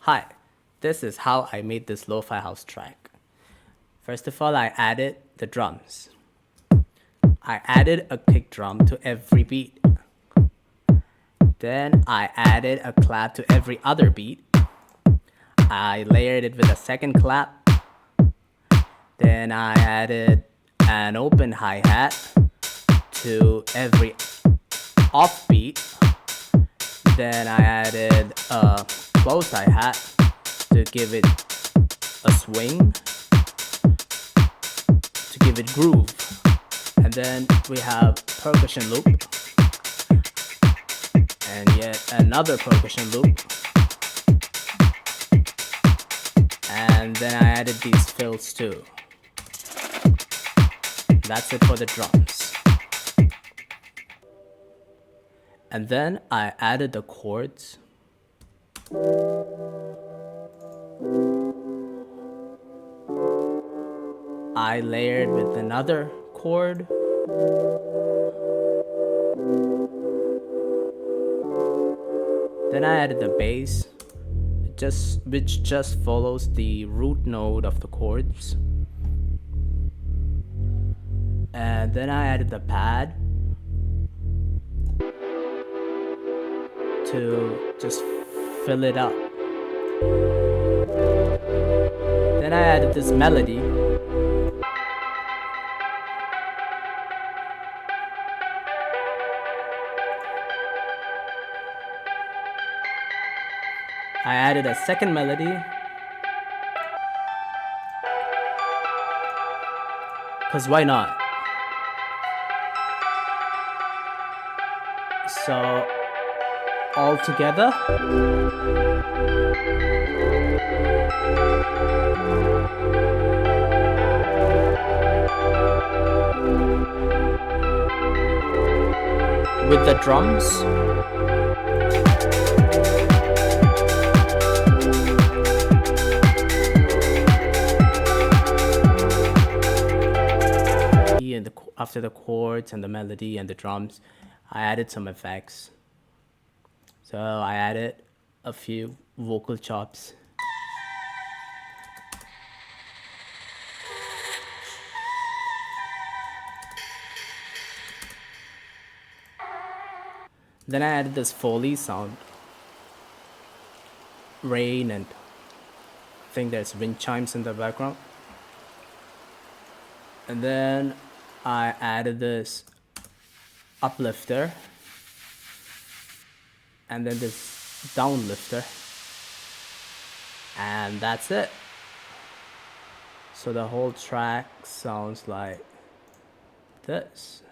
Hi, this is how I made this lo-fi house track. First of all, I added the drums. I added a kick drum to every beat. Then I added a clap to every other beat. I layered it with a second clap. Then I added an open hi-hat to every off beat. Then I added a closed hi-hat to give it a swing, to give it groove. And then we have percussion loop, and yet another percussion loop. And then I added these fills too. That's it for the drums. And then I added the chords. I layered with another chord. Then I added the bass, which just follows the root node of the chords. And then I added the pad to just fill it up. Then I added this melody. I added a second melody, because why not? So all together, with the drums, and after the chords and the melody and the drums, I added some effects. So I added a few vocal chops. Then I added this Foley sound, rain, and I think there's wind chimes in the background. And then I added this uplifter, and then this downlifter, and that's it. So the whole track sounds like this.